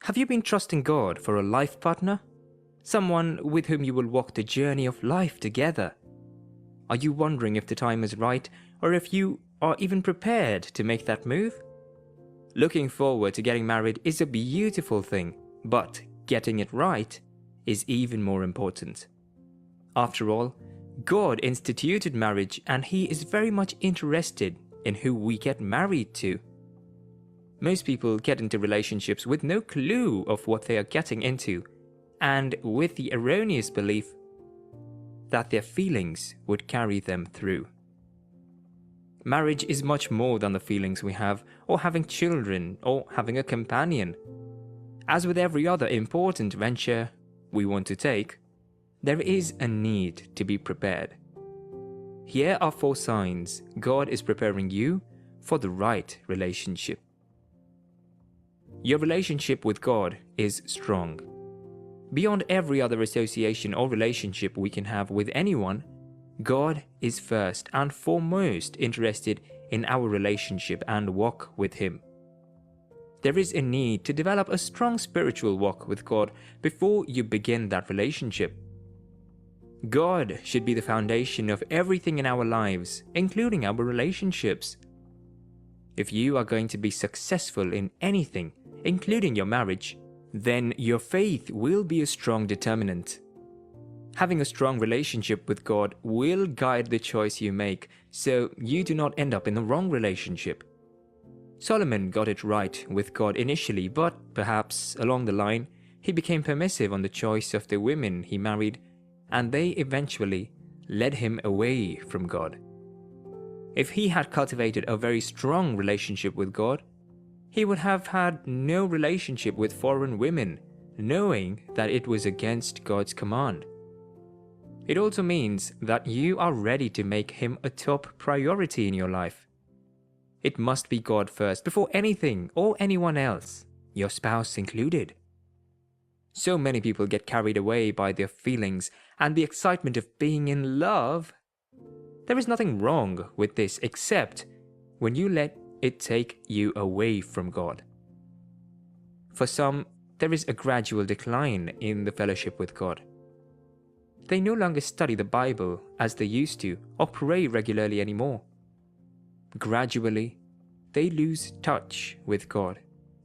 Have you been trusting God for a life partner? Someone with whom you will walk the journey of life together? Are you wondering if the time is right, or if you are even prepared to make that move? Looking forward to getting married is a beautiful thing, but getting it right is even more important. After all, God instituted marriage, and He is very much interested in who we get married to. Most people get into relationships with no clue of what they are getting into, and with the erroneous belief that their feelings would carry them through. Marriage is much more than the feelings we have, or having children, or having a companion. As with every other important venture we want to take, there is a need to be prepared. Here are 4 signs God is preparing you for the right relationship. Your relationship with God is strong. Beyond every other association or relationship we can have with anyone, God is first and foremost interested in our relationship and walk with Him. There is a need to develop a strong spiritual walk with God before you begin that relationship. God should be the foundation of everything in our lives, including our relationships. If you are going to be successful in anything, including your marriage, then your faith will be a strong determinant. Having a strong relationship with God will guide the choice you make, so you do not end up in the wrong relationship. Solomon got it right with God initially, but perhaps along the line, he became permissive on the choice of the women he married, and they eventually led him away from God. If he had cultivated a very strong relationship with God, he would have had no relationship with foreign women, knowing that it was against God's command. It also means that you are ready to make Him a top priority in your life. It must be God first before anything or anyone else, your spouse included. So many people get carried away by their feelings and the excitement of being in love. There is nothing wrong with this except when you let it take you away from God. For some, there is a gradual decline in the fellowship with God. They no longer study the Bible as they used to or pray regularly anymore. Gradually, they lose touch with God,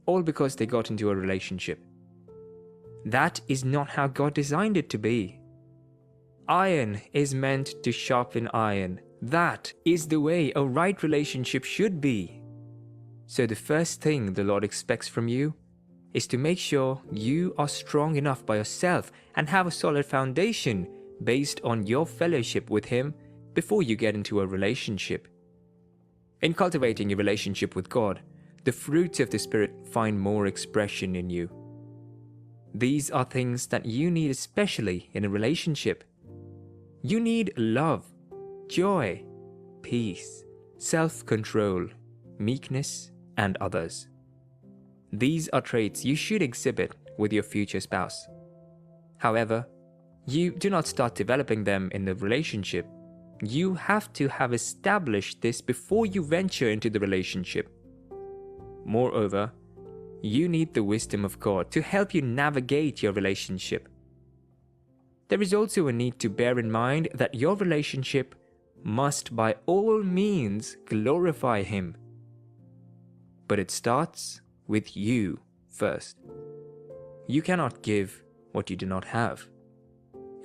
all because they got into a relationship. That is not how God designed it to be. Iron is meant to sharpen iron. That is the way a right relationship should be. So the first thing the Lord expects from you is to make sure you are strong enough by yourself and have a solid foundation based on your fellowship with Him before you get into a relationship. In cultivating a relationship with God, the fruits of the Spirit find more expression in you. These are things that you need especially in a relationship. You need love, joy, peace, self-control, meekness, and others. These are traits you should exhibit with your future spouse. However, you do not start developing them in the relationship. You have to have established this before you venture into the relationship. Moreover, you need the wisdom of God to help you navigate your relationship. There is also a need to bear in mind that your relationship must by all means glorify Him. But it starts with you first. You cannot give what you do not have.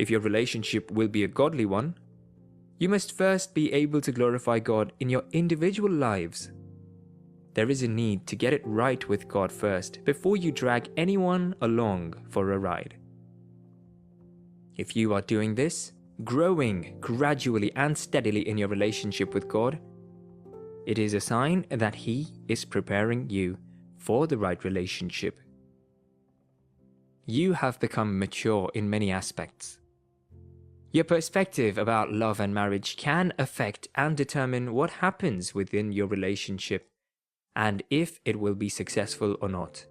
If your relationship will be a godly one, you must first be able to glorify God in your individual lives. There is a need to get it right with God first before you drag anyone along for a ride. If you are doing this, growing gradually and steadily in your relationship with God, it is a sign that He is preparing you for the right relationship. You have become mature in many aspects. Your perspective about love and marriage can affect and determine what happens within your relationship and if it will be successful or not.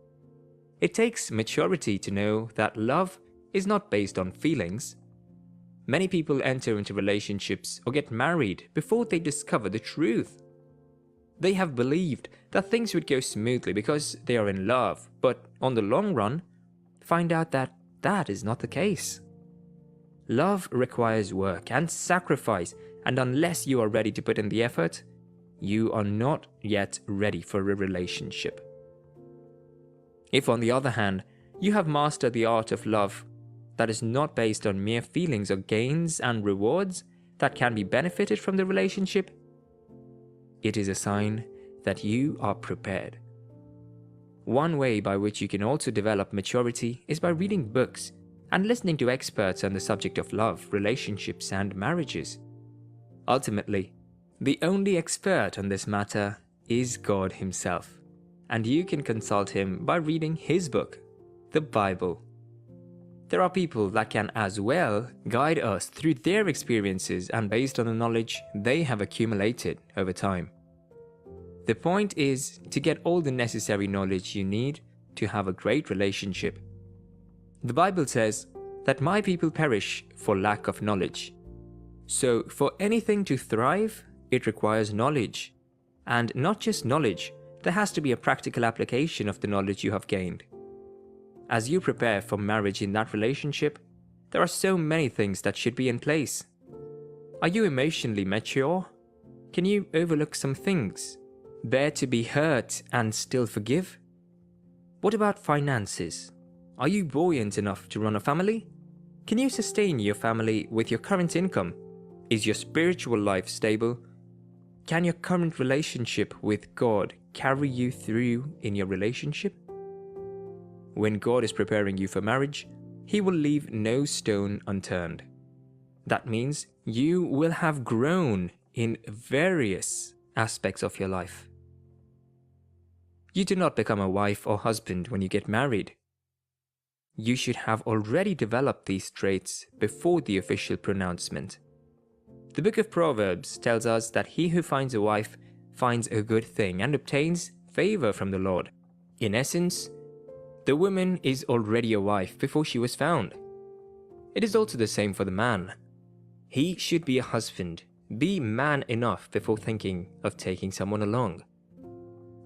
It takes maturity to know that love is not based on feelings. Many people enter into relationships or get married before they discover the truth. They have believed that things would go smoothly because they are in love, but on the long run, find out that that is not the case. Love requires work and sacrifice, and unless you are ready to put in the effort, you are not yet ready for a relationship. If, on the other hand, you have mastered the art of love that is not based on mere feelings or gains and rewards that can be benefited from the relationship, it is a sign that you are prepared. One way by which you can also develop maturity is by reading books and listening to experts on the subject of love, relationships, and marriages. Ultimately, the only expert on this matter is God Himself, and you can consult Him by reading His book, the Bible. There are people that can as well guide us through their experiences and based on the knowledge they have accumulated over time. The point is to get all the necessary knowledge you need to have a great relationship. The Bible says that my people perish for lack of knowledge. So for anything to thrive, it requires knowledge. And not just knowledge, there has to be a practical application of the knowledge you have gained. As you prepare for marriage in that relationship, there are so many things that should be in place. Are you emotionally mature? Can you overlook some things? Bear to be hurt and still forgive? What about finances? Are you buoyant enough to run a family? Can you sustain your family with your current income? Is your spiritual life stable? Can your current relationship with God carry you through in your relationship? When God is preparing you for marriage, He will leave no stone unturned. That means you will have grown in various aspects of your life. You do not become a wife or husband when you get married. You should have already developed these traits before the official pronouncement. The book of Proverbs tells us that he who finds a wife finds a good thing and obtains favor from the Lord. In essence, the woman is already a wife before she was found. It is also the same for the man. He should be a husband, be man enough before thinking of taking someone along.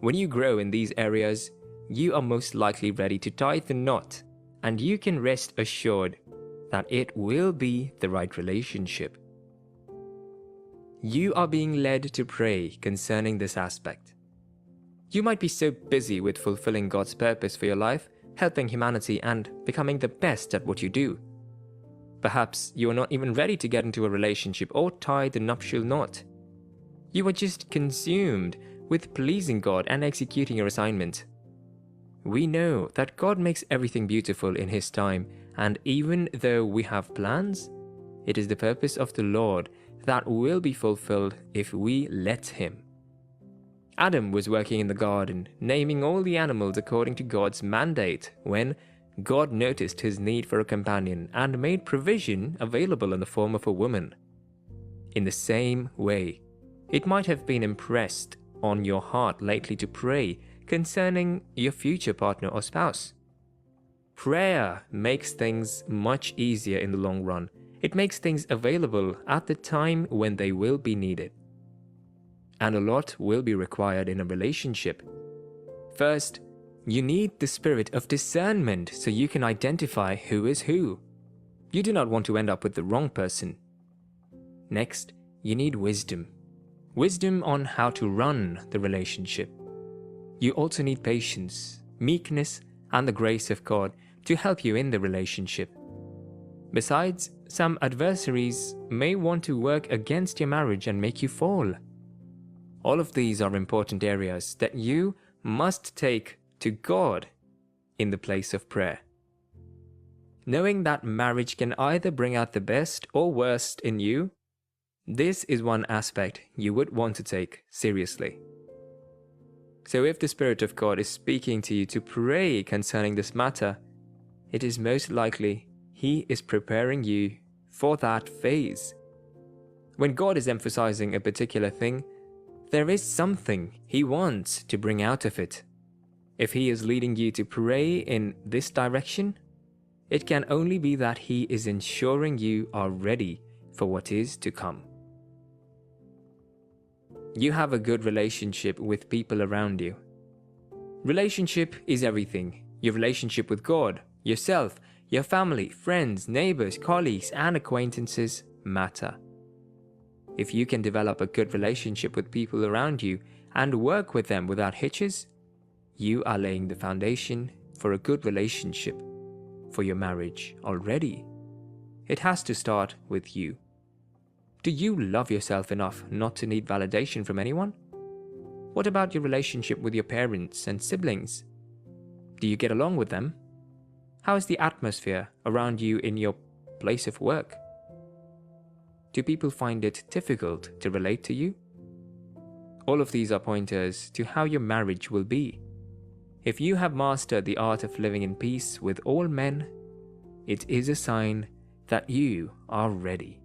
When you grow in these areas, you are most likely ready to tie the knot, and you can rest assured that it will be the right relationship. You are being led to pray concerning this aspect. You might be so busy with fulfilling God's purpose for your life, helping humanity, and becoming the best at what you do. Perhaps you are not even ready to get into a relationship or tie the nuptial knot. You are just consumed with pleasing God and executing your assignment. We know that God makes everything beautiful in His time, and even though we have plans, it is the purpose of the Lord that will be fulfilled if we let Him. Adam was working in the garden, naming all the animals according to God's mandate, when God noticed his need for a companion and made provision available in the form of a woman. In the same way, it might have been impressed on your heart lately to pray concerning your future partner or spouse. Prayer makes things much easier in the long run. It makes things available at the time when they will be needed. And a lot will be required in a relationship. First, you need the spirit of discernment so you can identify who is who. You do not want to end up with the wrong person. Next, you need wisdom. Wisdom on how to run the relationship. You also need patience, meekness, and the grace of God to help you in the relationship. Besides, some adversaries may want to work against your marriage and make you fall. All of these are important areas that you must take to God in the place of prayer. Knowing that marriage can either bring out the best or worst in you, this is one aspect you would want to take seriously. So if the Spirit of God is speaking to you to pray concerning this matter, it is most likely He is preparing you for that phase. When God is emphasizing a particular thing, there is something He wants to bring out of it. If He is leading you to pray in this direction, it can only be that He is ensuring you are ready for what is to come. You have a good relationship with people around you. Relationship is everything. Your relationship with God, yourself, your family, friends, neighbors, colleagues, and acquaintances matter. If you can develop a good relationship with people around you and work with them without hitches, you are laying the foundation for a good relationship for your marriage already. It has to start with you. Do you love yourself enough not to need validation from anyone? What about your relationship with your parents and siblings? Do you get along with them? How is the atmosphere around you in your place of work? Do people find it difficult to relate to you? All of these are pointers to how your marriage will be. If you have mastered the art of living in peace with all men, it is a sign that you are ready.